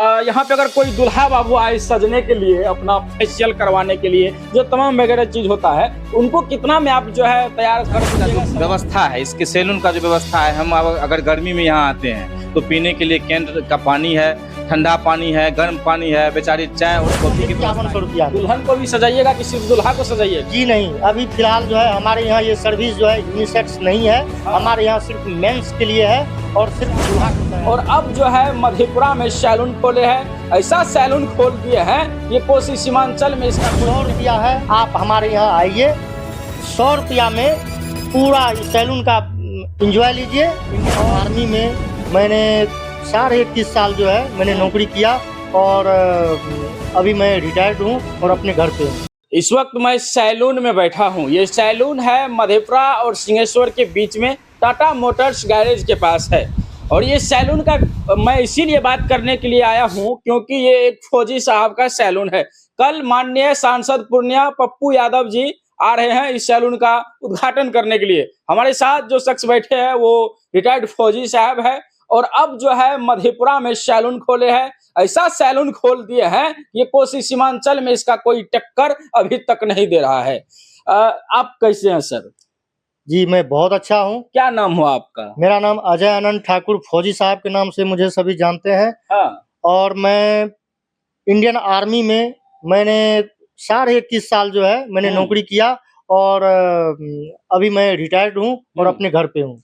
यहाँ पे अगर कोई दुल्हा बाबू आए सजने के लिए, अपना फेशियल करवाने के लिए, जो तमाम वगैरह चीज होता है, उनको कितना में आप जो है तैयार कर दीजिएगा? व्यवस्था है इसके सैलून का जो व्यवस्था है, हम अगर गर्मी में यहाँ आते हैं तो पीने के लिए कैंट का पानी है, ठंडा पानी है, गर्म पानी है, बेचारी चाय और कॉफी की 5100 रुपया। दुल्हन को भी सजाइएगा कि सिर्फ दुल्हा को सजाइएगा? जी नहीं, अभी फिलहाल जो है हमारे यहाँ ये सर्विस जो है यूनिसेक्स नहीं है। हमारे यहाँ सिर्फ मेंस के लिए है और सिर्फ दुल्हा को है। और अब जो है मधेपुरा में सैलून खोले हैं, ऐसा सैलून खोल दिए हैं, ये कोसी सीमांचल में इसका 100 रुपया है। आप हमारे यहाँ आइए, 100 रुपया में पूरा इस सैलून का एंजॉय लीजिए। इंडियन आर्मी में मैंने 21.5 साल जो है मैंने नौकरी किया और अभी मैं रिटायर्ड हूँ और अपने घर पे हूँ। इस वक्त मैं सैलून में बैठा हूँ। ये सैलून है मधेपुरा और सिंहेश्वर के बीच में, टाटा मोटर्स गैरेज के पास है। और ये सैलून का मैं इसीलिए बात करने के लिए आया हूँ क्योंकि ये एक फौजी साहब का सैलून है। कल माननीय सांसद पूर्णिया पप्पू यादव जी आ रहे हैं इस सैलून का उद्घाटन करने के लिए। हमारे साथ जो शख्स बैठे हैं वो रिटायर्ड फौजी साहब है और अब जो है मधेपुरा में सैलून खोले हैं, ऐसा सैलून खोल दिए हैं ये कोसी सीमांचल में इसका कोई टक्कर अभी तक नहीं दे रहा है। आप कैसे हैं सर? जी मैं बहुत अच्छा हूँ। क्या नाम हुआ आपका? मेरा नाम अजय आनंद ठाकुर, फौजी साहब के नाम से मुझे सभी जानते हैं। हाँ। और मैं इंडियन आर्मी में मैंने 21.5 साल जो है मैंने नौकरी किया और अभी मैं रिटायर्ड हूँ और अपने घर पे हूँ।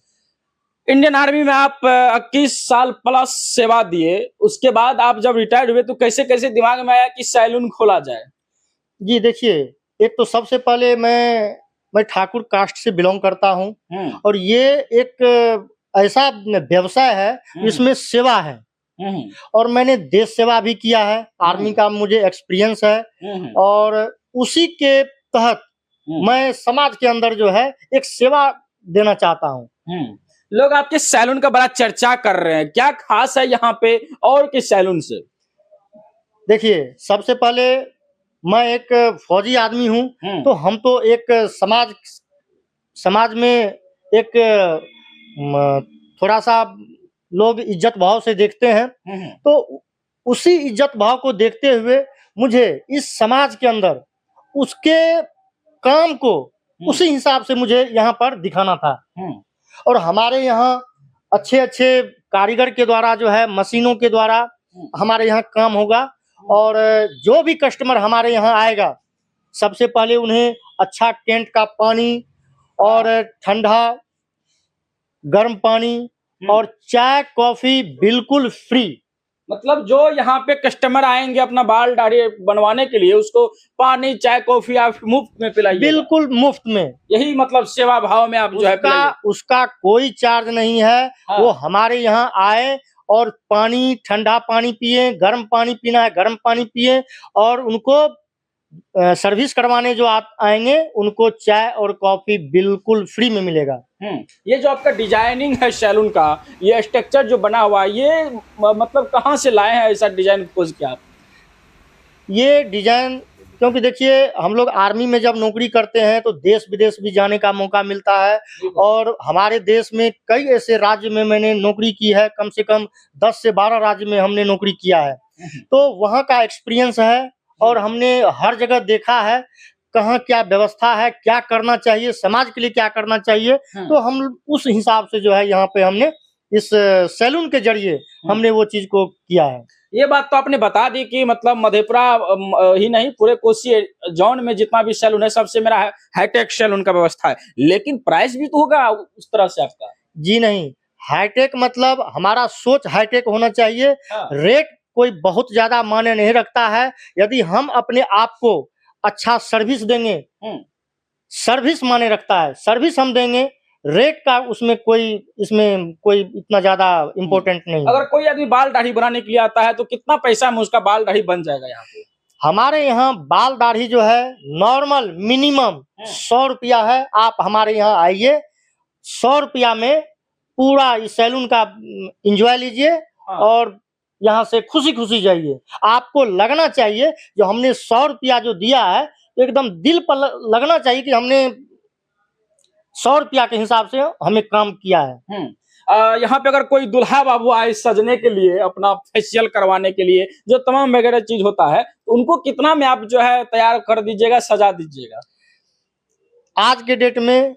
इंडियन आर्मी में आप 21 साल प्लस सेवा दिए, उसके बाद आप जब रिटायर्ड हुए तो कैसे कैसे दिमाग में आया कि सैलून खोला जाए? जी देखिए, एक तो सबसे पहले मैं ठाकुर कास्ट से बिलोंग करता हूँ और ये एक ऐसा व्यवसाय है इसमें सेवा है और मैंने देश सेवा भी किया है। आर्मी का मुझे एक्सपीरियंस है और उसी के तहत मैं समाज के अंदर जो है एक सेवा देना चाहता हूँ। लोग आपके सैलून का बड़ा चर्चा कर रहे हैं, क्या खास है यहाँ पे और के सैलून से? देखिए, सबसे पहले मैं एक फौजी आदमी हूँ तो हम तो एक समाज में एक थोड़ा सा लोग इज्जत भाव से देखते हैं, तो उसी इज्जत भाव को देखते हुए मुझे इस समाज के अंदर उसके काम को उसी हिसाब से मुझे यहाँ पर दिखाना था। और हमारे यहाँ अच्छे अच्छे कारीगर के द्वारा जो है मशीनों के द्वारा हमारे यहाँ काम होगा और जो भी कस्टमर हमारे यहाँ आएगा सबसे पहले उन्हें अच्छा कैंट का पानी और ठंडा गर्म पानी और चाय कॉफी बिल्कुल फ्री। मतलब जो यहाँ पे कस्टमर आएंगे अपना बाल दाढ़ी बनवाने के लिए, उसको पानी चाय कॉफी आप मुफ्त में पिलाइए? बिल्कुल मुफ्त में। यही मतलब सेवा भाव में आप जो है उसका कोई चार्ज नहीं है। हाँ। वो हमारे यहाँ आए और पानी ठंडा पानी पिए, गर्म पानी पीना है गर्म पानी पिए और उनको सर्विस करवाने जो आप आएंगे उनको चाय और कॉफी बिल्कुल फ्री में मिलेगा। ये जो आपका डिजाइनिंग है सैलून का, ये स्ट्रक्चर जो बना हुआ है, ये मतलब कहाँ से लाए हैं ऐसा डिजाइन खोज के आप? ये डिजाइन क्योंकि देखिए हम लोग आर्मी में जब नौकरी करते हैं तो देश विदेश भी जाने का मौका मिलता है और हमारे देश में कई ऐसे राज्य में मैंने नौकरी की है, कम से कम 10 से 12 राज्य में हमने नौकरी किया है, तो वहाँ का एक्सपीरियंस है और हमने हर जगह देखा है कहाँ क्या व्यवस्था है, क्या करना चाहिए, समाज के लिए क्या करना चाहिए। तो हम उस हिसाब से जो है यहाँ पे हमने इस सैलून के जरिए हमने वो चीज को किया है। ये बात तो आपने बता दी कि मतलब मधेपुरा ही नहीं पूरे कोसी जोन में जितना भी सैलून है सबसे मेरा हाईटेक सैलून का व्यवस्था है, लेकिन प्राइस भी तो होगा उस तरह से आपका? जी नहीं, हाईटेक मतलब हमारा सोच हाईटेक होना चाहिए। हाँ। रेट कोई बहुत ज्यादा मायने नहीं रखता है। यदि हम अपने आप को अच्छा सर्विस देंगे, सर्विस मायने रखता है, सर्विस हम देंगे, रेट का इसमें कोई इतना ज्यादा इम्पोर्टेंट नहीं। अगर कोई आदमी बाल दाढ़ी बनाने के लिए आता है तो कितना पैसा में उसका बाल दाढ़ी बन जाएगा यहाँ पे? हमारे यहाँ बाल दाढ़ी जो है नॉर्मल मिनिमम 100 रुपया है। आप हमारे यहाँ आइए, 100 रुपया में पूरा इस सैलून का एंजॉय लीजिए और यहाँ से खुशी खुशी जाइए। आपको लगना चाहिए जो हमने 100 रुपया जो दिया है तो एकदम दिल पर लगना चाहिए कि हमने 100 रुपया के हिसाब से हमें काम किया है। यहाँ पे अगर कोई दुल्हा बाबू आए सजने के लिए, अपना फेशियल करवाने के लिए, जो तमाम वगैरह चीज होता है, तो उनको कितना में आप जो है तैयार कर दीजिएगा, सजा दीजिएगा? आज के डेट में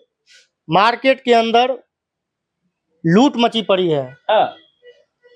मार्केट के अंदर लूट मची पड़ी है। हाँ।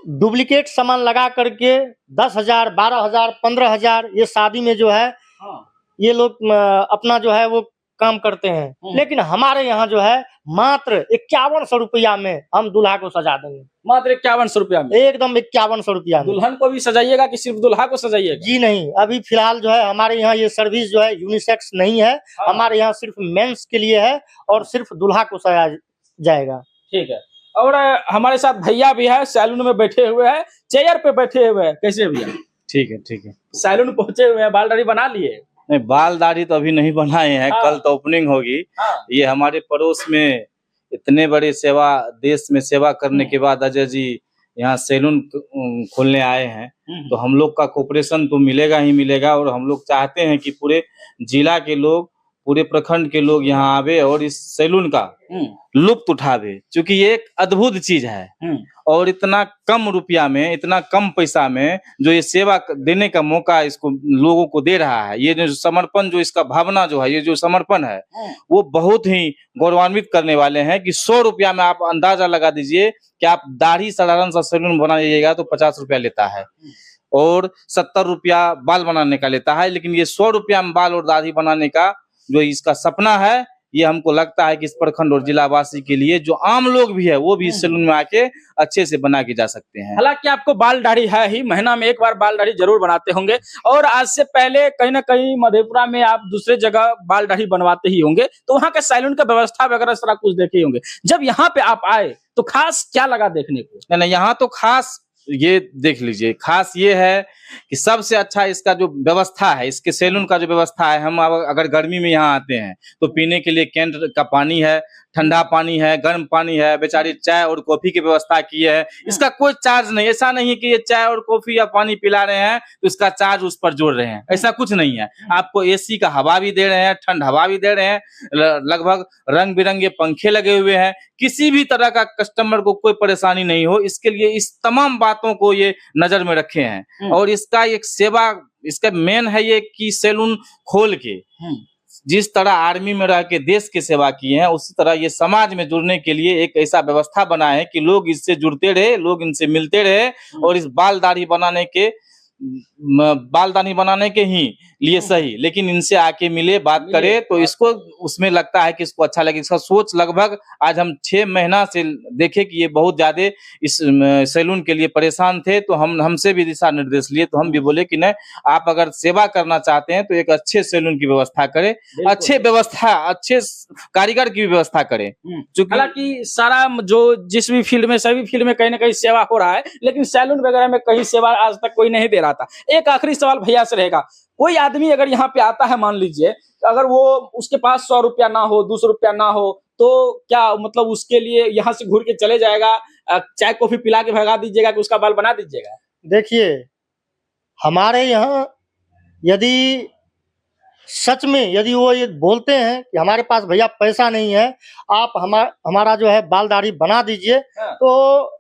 डुप्लीकेट सामान लगा करके 10,000, 12,000, 15,000 ये शादी में जो है हाँ। ये लोग अपना जो है वो काम करते हैं। लेकिन हमारे यहाँ जो है मात्र 5100 रुपया में हम दूल्हा को सजा देंगे। मात्र 5100 रुपया में? एकदम 5100 रुपया में। दुल्हन को भी सजाइएगा कि सिर्फ दूल्हा को सजाइएगा? जी नहीं, अभी फिलहाल जो है हमारे यहाँ ये सर्विस जो है यूनिसेक्स नहीं है। हाँ। हमारे यहाँ सिर्फ मेंस के लिए है और सिर्फ दूल्हा को सजाया जाएगा। ठीक है। और हमारे साथ भैया भी है, सैलून में बैठे हुए हैं, चेयर पे बैठे हुए हैं। कैसे भैया? ठीक है, ठीक है। सैलून पहुंचे हुए हैं, बाल दाढ़ी बना लिए? नहीं, बाल दाढ़ी तो अभी नहीं बनाए हैं। हाँ। कल तो ओपनिंग होगी। हाँ। ये हमारे पड़ोस में इतने बड़े सेवा, देश में सेवा करने के बाद अजय जी यहाँ सैलून खोलने आए हैं, तो हम लोग का कोऑपरेशन तो मिलेगा ही मिलेगा। और हम लोग चाहते हैं कि पूरे जिला के लोग, पूरे प्रखंड के लोग यहाँ आवे और इस सैलून का लुत्फ उठावे, क्योंकि ये एक अद्भुत चीज है। और इतना कम रुपया में, इतना कम पैसा में जो ये सेवा देने का मौका इसको लोगों को दे रहा है, ये जो समर्पण, जो इसका भावना जो है, ये जो समर्पण है, वो बहुत ही गौरवान्वित करने वाले हैं। कि 100 रुपया में आप अंदाजा लगा दीजिए कि आप दाढ़ी साधारण सा सैलून बनाइएगा तो 50 रुपया लेता है, और 70 रुपया बाल बनाने का लेता है। लेकिन ये 100 रुपया में बाल और दाढ़ी बनाने का जो इसका सपना है, ये हमको लगता है कि इस प्रखंड और जिलावासी के लिए, जो आम लोग भी है, वो भी इस सैलून में आके अच्छे से बना के जा सकते हैं। हालांकि आपको बाल दाढ़ी है ही, महीना में एक बार बाल दाढ़ी जरूर बनाते होंगे, और आज से पहले कहीं ना कहीं मधेपुरा में आप दूसरे जगह बाल दाढ़ी बनवाते ही होंगे, तो वहाँ के सैलून का व्यवस्था वगैरह सारा कुछ देखे होंगे। जब यहाँ पे आप आए तो खास क्या लगा देखने को? नहीं, यहाँ तो खास ये देख लीजिए, खास ये है कि सबसे अच्छा इसका जो व्यवस्था है, इसके सैलून का जो व्यवस्था है, हम अगर गर्मी में यहाँ आते हैं तो पीने के लिए कैंट का पानी है, ठंडा पानी है, गर्म पानी है, बेचारी चाय और कॉफी की व्यवस्था की है। इसका कोई चार्ज नहीं, ऐसा नहीं है कि ये चाय और कॉफी या पानी पिला रहे हैं तो इसका चार्ज उस पर जोड़ रहे हैं, ऐसा कुछ नहीं है। आपको एसी का हवा भी दे रहे हैं, ठंड हवा भी दे रहे हैं, लगभग रंग बिरंगे पंखे लगे हुए हैं। किसी भी तरह का कस्टमर को कोई परेशानी नहीं हो, इसके लिए इस तमाम बातों को ये नजर में रखे हैं। और इसका एक सेवा, इसका मेन है ये कि सैलून खोल के जिस तरह आर्मी में रह के देश की सेवा किए हैं, उसी तरह ये समाज में जुड़ने के लिए एक ऐसा व्यवस्था बनाए है कि लोग इससे जुड़ते रहे, लोग इनसे मिलते रहे, और इस बाल दाढ़ी बनाने के ही लिए सही, लेकिन इनसे आके मिले, बात करे, तो इसको उसमें लगता है कि इसको अच्छा लगे। इसका सोच लगभग आज हम 6 महीना से देखे कि ये बहुत ज्यादा इस सैलून के लिए परेशान थे, तो हमसे भी दिशा निर्देश लिए, तो हम भी बोले कि नहीं, आप अगर सेवा करना चाहते हैं तो एक अच्छे सैलून की व्यवस्था करें, अच्छे कारीगर की व्यवस्था करें। हालांकि सारा जो जिस भी फील्ड में, सभी फील्ड में कहीं ना कहीं सेवा हो रहा है, लेकिन सैलून वगैरह में कहीं सेवा आज तक कोई नहीं दे रहा था। एक आखिरी सवाल भैया से रहेगा, कोई आदमी अगर यहाँ पे आता है, मान लीजिए अगर वो उसके पास 100 रुपया ना हो, 200 रुपया ना हो, तो क्या मतलब उसके लिए यहाँ से घूर के चले जाएगा, चाय कॉफी पिला के भगा दीजिएगा कि उसका बाल बना दीजिएगा? देखिए, हमारे यहाँ यदि सच में यदि वो ये बोलते हैं कि हमारे पास भैया पैसा नहीं है, आप हमारा जो है बाल दाढ़ी बना दीजिए, तो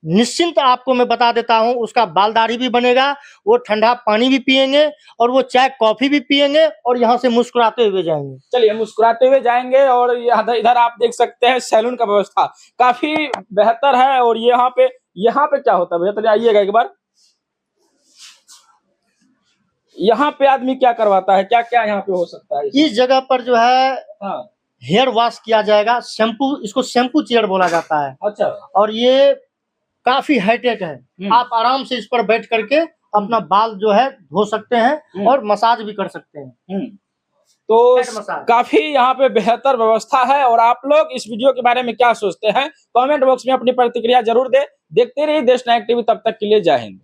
निश्चिंत आपको मैं बता देता हूं, उसका बाल दाढ़ी भी बनेगा, वो ठंडा पानी भी पिएंगे और वो चाय कॉफी भी पिएंगे, और यहाँ से मुस्कुराते हुए जाएंगे। चलिए, मुस्कुराते हुए जाएंगे। और इधर आप देख सकते हैं सैलून का व्यवस्था काफी बेहतर है। और यहाँ पे क्या होता है भैया, आइएगा एक बार। यहाँ पे आदमी क्या करवाता है, क्या क्या यहाँ पे हो सकता है? इस जगह पर जो है हेयर वॉश किया जाएगा, शैम्पू, इसको शैम्पू चेयर बोला जाता है। अच्छा। और ये काफी हाईटेक है, आप आराम से इस पर बैठ करके अपना बाल जो है धो सकते हैं और मसाज भी कर सकते हैं। तो काफी यहाँ पे बेहतर व्यवस्था है। और आप लोग इस वीडियो के बारे में क्या सोचते हैं, कमेंट बॉक्स में अपनी प्रतिक्रिया जरूर देखते रहिए देश नायक टीवी। तब तक के लिए जय हिंद।